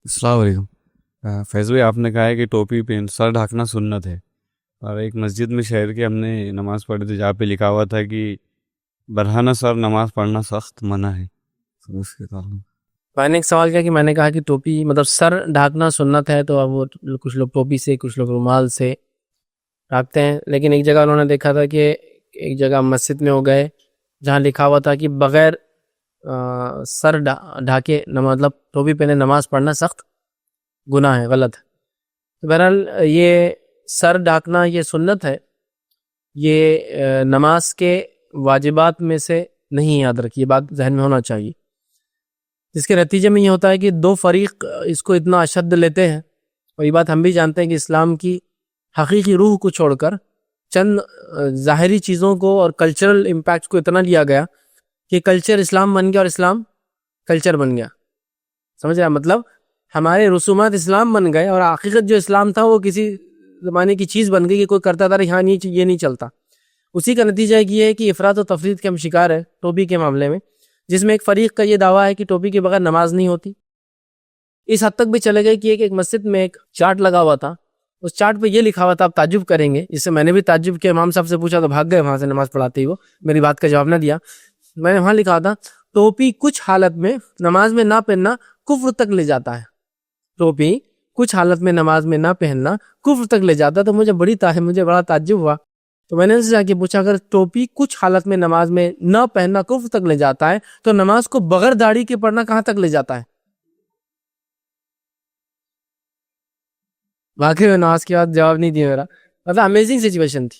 السلام علیکم۔ فیض بھائی، آپ نے کہا ہے کہ ٹوپی پہن سر ڈھانکنا سنت ہے، اور ایک مسجد میں شہر کے ہم نے نماز پڑھی تھی جہاں پہ لکھا ہوا تھا کہ برہنہ سر نماز پڑھنا سخت منع ہے۔ تو اس کے تعلق میں نے ایک سوال کیا کہ میں نے کہا کہ ٹوپی مطلب سر ڈھانکنا سنت ہے، تو اب وہ کچھ لوگ ٹوپی سے کچھ لوگ رومال سے ڈھانکتے ہیں، لیکن ایک جگہ انہوں نے دیکھا تھا کہ ایک جگہ مسجد میں ہو گئے جہاں لکھا ہوا تھا کہ بغیر سر ڈھانکے مطلب ٹوپی پہنے نماز پڑھنا سخت گناہ ہے، غلط ہے۔ تو بہرحال یہ سر ڈھانکنا یہ سنت ہے، یہ نماز کے واجبات میں سے نہیں، یاد رکھیے، بات ذہن میں ہونا چاہیے۔ جس کے نتیجے میں یہ ہوتا ہے کہ دو فریق اس کو اتنا اشد لیتے ہیں، اور یہ بات ہم بھی جانتے ہیں کہ اسلام کی حقیقی روح کو چھوڑ کر چند ظاہری چیزوں کو اور کلچرل امپیکٹ کو اتنا لیا گیا کہ کلچر اسلام بن گیا اور اسلام کلچر بن گیا۔ سمجھ رہے ہیں؟ مطلب ہمارے رسومات اسلام بن گئے اور حقیقت جو اسلام تھا وہ کسی زمانے کی چیز بن گئی کہ کوئی کرتا تھا، یہاں یہ نہیں چلتا۔ اسی کا نتیجہ یہ ہے کہ افراط و تفریط کے ہم شکار ہیں ٹوپی کے معاملے میں، جس میں ایک فریق کا یہ دعویٰ ہے کہ ٹوپی کے بغیر نماز نہیں ہوتی۔ اس حد تک بھی چلے گئے کہ ایک مسجد میں ایک چارٹ لگا ہوا تھا، اس چارٹ پہ یہ لکھا ہوا تھا، آپ تعجب کریں گے، جس سے میں نے بھی تعجب کیا، امام صاحب سے پوچھا تو بھاگ گئے وہاں سے نماز پڑھاتے ہی، وہ میری بات کا جواب نہ دیا۔ میں نے وہاں لکھا تھا ٹوپی کچھ حالت میں نماز میں نہ پہننا کفر تک لے جاتا ہے، ٹوپی کچھ حالت میں نماز میں نہ پہننا کفر تک لے جاتا ہے۔ تو مجھے بڑا تعجب ہوا، تو میں نے ان سے جا کے پوچھا اگر ٹوپی کچھ حالت میں نماز میں نہ پہننا کفر تک لے جاتا ہے تو نماز کو بغیر داڑھی کے پڑھنا کہاں تک لے جاتا ہے؟ واقعی میں نماز کے بعد جواب نہیں دیا میرا، مطلب امیزنگ سچویشن تھی۔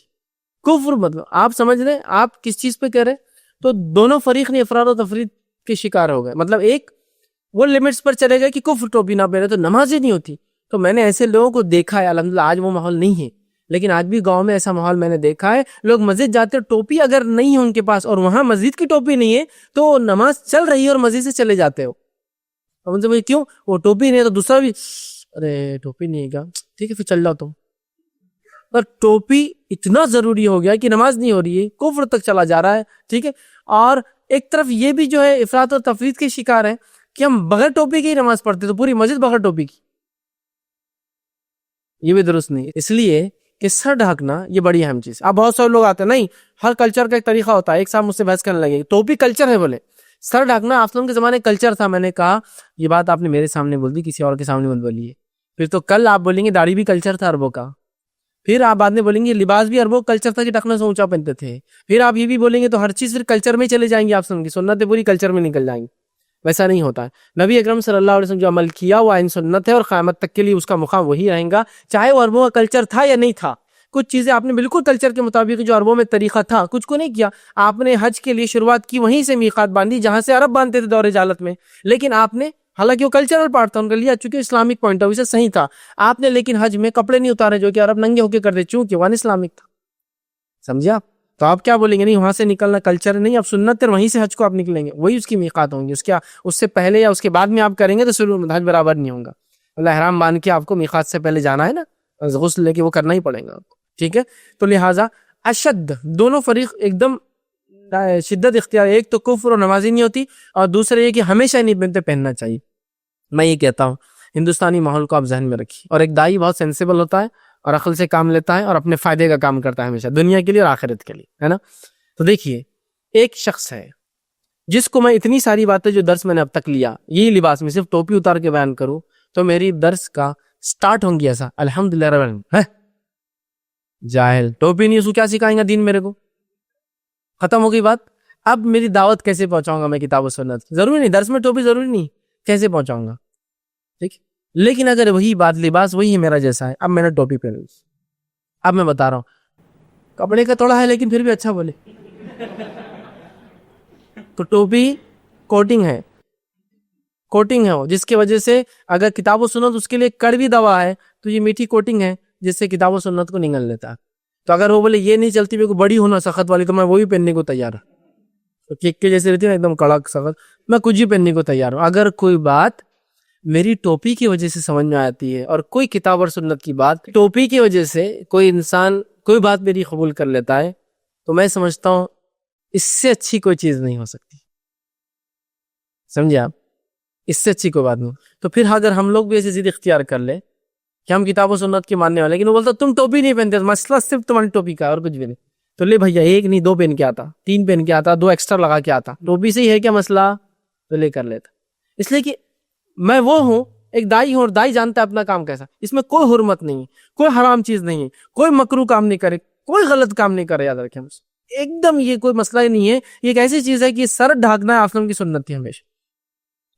کفر مطلب آپ سمجھ رہے ہیں آپ کس چیز پہ کہہ رہے؟ تو دونوں فریق نے افراد و تفرید کے شکار ہو گئے، مطلب ایک وہ لمٹس پر چلے گئے کہ کفر ٹوپی نہ پہنے تو نماز ہی نہیں ہوتی۔ تو میں نے ایسے لوگوں کو دیکھا ہے، الحمدللہ آج وہ ماحول نہیں ہے، لیکن آج بھی گاؤں میں ایسا ماحول میں نے دیکھا ہے، لوگ مسجد جاتے ٹوپی اگر نہیں ہے ان کے پاس اور وہاں مسجد کی ٹوپی نہیں ہے تو نماز چل رہی ہے اور مسجد سے چلے جاتے ہو۔ اب ان سے مجھے کیوں وہ ٹوپی نہیں ہے تو دوسرا بھی ارے ٹوپی نہیں ہے کیا، ٹھیک ہے پھر چل جاؤ تم۔ پر ٹوپی اتنا ضروری ہو گیا کہ نماز نہیں ہو رہی ہے، کفر تک چلا جا رہا ہے، ٹھیک ہے۔ اور ایک طرف یہ بھی جو ہے افراط اور تفریط کے شکار ہے کہ ہم بغیر ٹوپی کی نماز پڑھتے تو پوری مسجد بغیر ٹوپی کی، یہ بھی درست نہیں ہے۔ اس لیے کہ سر ڈھانکنا یہ بڑی اہم چیز۔ اب بہت سارے لوگ آتے ہیں، نہیں ہر کلچر کا ایک طریقہ ہوتا ہے، ایک صاحب مجھ سے بحث کرنے لگے ٹوپی کلچر ہے، بولے سر ڈھانکنا آفسون کے زمانے کلچر تھا۔ میں نے کہا یہ بات آپ نے میرے سامنے بول دی، کسی اور کے سامنے مت بولیے، پھر تو کل آپ بولیں گے داڑھی بھی کلچر تھا عربوں کا، پھر آپ بعد میں بولیں گے لباس بھی عربوں کا کلچر تھا کہ ٹخنے سے اونچا پہنتے تھے، پھر آپ یہ بھی بولیں گے، تو ہر چیز پھر کلچر میں چلے جائیں گے، آپ سن کی سنتیں پوری کلچر میں نکل جائیں گی۔ ویسا نہیں ہوتا ہے۔ نبی اکرم صلی اللہ علیہ وسلم جو عمل کیا وہ عین سنت ہے، اور قیامت تک کے لیے اس کا مقام وہی رہیں گا، چاہے وہ عربوں کا کلچر تھا یا نہیں تھا۔ کچھ چیزیں آپ نے بالکل کلچر کے مطابق جو عربوں میں طریقہ تھا کچھ کو نہیں کیا، آپ نے حج کے لیے شروعات کی وہیں سے میقات باندھی جہاں سے عرب باندھتے تھے دور جہالت میں، لیکن آپ نے حالانکہ وہ کلچرل پارٹ تھا ان کے لیے، چونکہ اسلامک پوائنٹ آف ویو سے صحیح تھا، آپ نے لیکن حج میں کپڑے نہیں اتارے جو کہ عرب ننگے ہو کے کرتے، چونکہ وہ ان اسلامک تھا۔ سمجھے آپ؟ تو آپ کیا بولیں گے نہیں وہاں سے نکلنا کلچر نہیں، اب سنت ہے وہیں سے حج کو آپ نکلیں گے، وہی اس کی میقات ہوں گی، اس سے پہلے یا اس کے بعد میں آپ کریں گے تو شروع میں حج برابر نہیں ہوگا۔ اللہ احرام باندھ کے آپ کو میقات سے پہلے جانا ہے نا، غسل لے کے وہ کرنا ہی پڑے گا آپ کو، ٹھیک ہے۔ تو لہٰذا اشد دونوں فریق ایک دم شدت اختیار، ایک تو کفر اور نمازی نہیں ہوتی، اور دوسرے یہ کہ ہمیشہ نہیں پہننا چاہیے۔ میں یہ کہتا ہوں ہندوستانی ماحول کو آپ ذہن میں رکھیے، اور ایک دائی بہت سینسیبل ہوتا ہے اور عقل سے کام لیتا ہے اور اپنے فائدے کا کام کرتا ہے ہمیشہ، دنیا کے لیے اور آخرت کے لیے، ہے نا۔ تو دیکھیے ایک شخص ہے جس کو میں اتنی ساری باتیں جو درس میں نے اب تک لیا، یہی لباس میں صرف ٹوپی اتار کے بیان کروں تو میری درس کا سٹارٹ ہوں گی ایسا الحمدللہ رب العالمین ہے، جاہل ٹوپی نہیں اس کو کیا سکھائیں گا دین، میرے کو ختم ہو گئی بات۔ اب میری دعوت کیسے پہنچاؤں گا میں کتاب و سنت؟ ضروری نہیں درس میں ٹوپی ضروری نہیں، کیسے پہنچاؤں گا؟ ٹھیک، لیکن اگر وہی بات لباس وہی ہے میرا جیسا ہے، اب میں نے ٹوپی پہن لی، اب میں بتا رہا ہوں کپڑے کا توڑا ہے لیکن پھر بھی اچھا بولے، تو ٹوپی کوٹنگ ہے وہ، جس کی وجہ سے اگر کتاب و سنت اس کے لیے کڑوی دوا ہے تو یہ میٹھی کوٹنگ ہے جس سے کتاب و سنت کو نگل لیتا ہے۔ تو اگر وہ بولے یہ نہیں چلتی میرے کو بڑی ہونا سخت والی، تو میں وہی پہننے کو تیار ہوں، تو کیک کے جیسے رہتی ہے نا ایک دم کڑک سخت، میں کچھ ہی پہننے کو تیار ہوں۔ اگر کوئی بات میری ٹوپی کی وجہ سے سمجھ میں آتی ہے اور کوئی کتاب اور سنت کی بات ٹوپی کی وجہ سے کوئی انسان کوئی بات میری قبول کر لیتا ہے، تو میں سمجھتا ہوں اس سے اچھی کوئی چیز نہیں ہو سکتی، سمجھے آپ؟ اس سے اچھی کوئی بات نہیں. تو پھر اگر ہم لوگ بھی ایسی ضد اختیار کر لے کہ ہم کتاب و سنت کے ماننے والے, لیکن وہ بولتا تم ٹوپی نہیں پہنتے, مسئلہ صرف تمہاری ٹوپی کا اور کچھ بھی نہیں, تو لے بھیا ایک نہیں 2 پہن کے آتا, 3 پہن کے آتا, 2 ایکسٹرا لگا کے آتا, ٹوپی سے ہی ہے کیا مسئلہ, تو لے کر لیتا. اس لیے کہ میں وہ ہوں, ایک دائی ہوں, اور دائی جانتا ہے اپنا کام کیسا, اس میں کوئی حرمت نہیں ہے, کوئی حرام چیز نہیں ہے, کوئی مکروہ کام نہیں کرے, کوئی غلط کام نہیں کرے, یاد رکھیں ایک دم یہ کوئی مسئلہ ہی نہیں ہے. یہ ایک ایسی چیز ہے کہ سر ڈھانکنا ہے آپ کی سنت تھی ہمیشہ,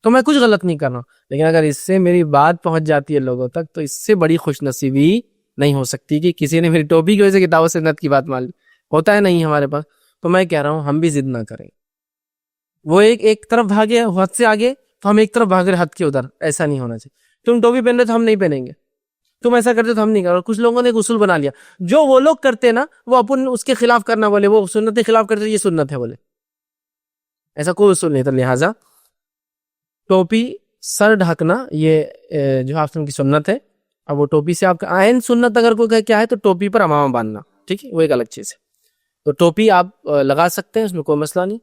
تو میں کچھ غلط نہیں کر رہا ہوں. لیکن اگر اس سے میری بات پہنچ جاتی ہے لوگوں تک, تو اس سے بڑی خوش نصیبی نہیں ہو سکتی کہ کسی نے میری ٹوپی کی وجہ سے کتاب و سنت کی بات مان لی. ہوتا ہے نہیں ہمارے پاس. تو میں کہہ رہا ہوں ہم بھی ضد نہ کریں. وہ ایک طرف بھاگے حد سے آگے, تو ہم ایک طرف بھاگ رہے حد کے ادھر, ایسا نہیں ہونا چاہیے. تم ٹوپی پہن رہے تو ہم نہیں پہنیں گے, تم ایسا کرتے تو ہم نہیں کر رہے. کچھ لوگوں نے ایک اصول بنا لیا, جو وہ لوگ کرتے نا وہ اپن اس کے خلاف کرنا بولے, وہ سنت کے خلاف کرتے یہ سنت ہے بولے, ایسا کوئی اصول نہیں تھا. لہٰذا ٹوپی سر ڈھکنا یہ جو آپ کی سنت ہے. اب وہ ٹوپی سے آپ کا عین سنت اگر کوئی کیا ہے تو ٹوپی پر امامہ باندھنا, ٹھیک ہے, وہ ایک الگ چیز ہے. تو ٹوپی آپ لگا سکتے ہیں, اس میں کوئی مسئلہ نہیں.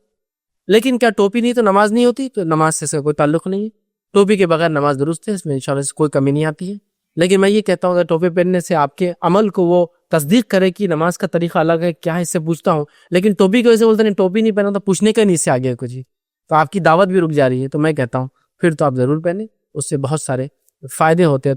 لیکن کیا ٹوپی نہیں تو نماز نہیں ہوتی؟ تو نماز سے اس کا کوئی تعلق نہیں ہے. ٹوپی کے بغیر نماز درست ہے, اس میں انشاءاللہ سے کوئی کمی نہیں آتی ہے. لیکن میں یہ کہتا ہوں اگر ٹوپی پہننے سے آپ کے عمل کو وہ تصدیق کرے کہ نماز کا طریقہ الگ ہے, کیا ہے اس سے پوچھتا ہوں, لیکن ٹوپی کی وجہ سے بولتے ہیں ٹوپی نہیں پہنا تو پوچھنے کا نہیں اس سے آگے کچھ ہی, تو آپ کی دعوت بھی رک جا رہی ہے. تو میں کہتا ہوں پھر تو آپ ضرور پہنیں, اس سے بہت سارے فائدے ہوتے ہیں.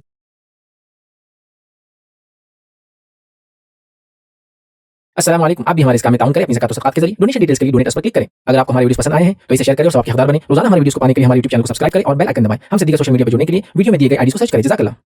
السلام علیکم. آپ بھی ہمارے اس کام میں تعاون کریں اپنی زکات و صدقات کے ذریعے. ڈونیشن ڈیٹیلز کے لیے ڈونیٹ پر کلک کریں. اگر آپ کو ہمارے ویڈیوز پسند آئے ہیں تو اسے شیئر کریں اور سب کے حقدار بنیں. روزانہ ہمارے ویڈیوز کو پانے کے لیے ہمارے یوٹیوب چینل کو سبسکرائب کریں اور بیل آئکن دبائیں. ہم سے دیگر سوشل میڈیا پر جڑنے کے لیے ویڈیو میں دیے گئے آئی ڈی کو سرچ کریں. جزاک اللہ.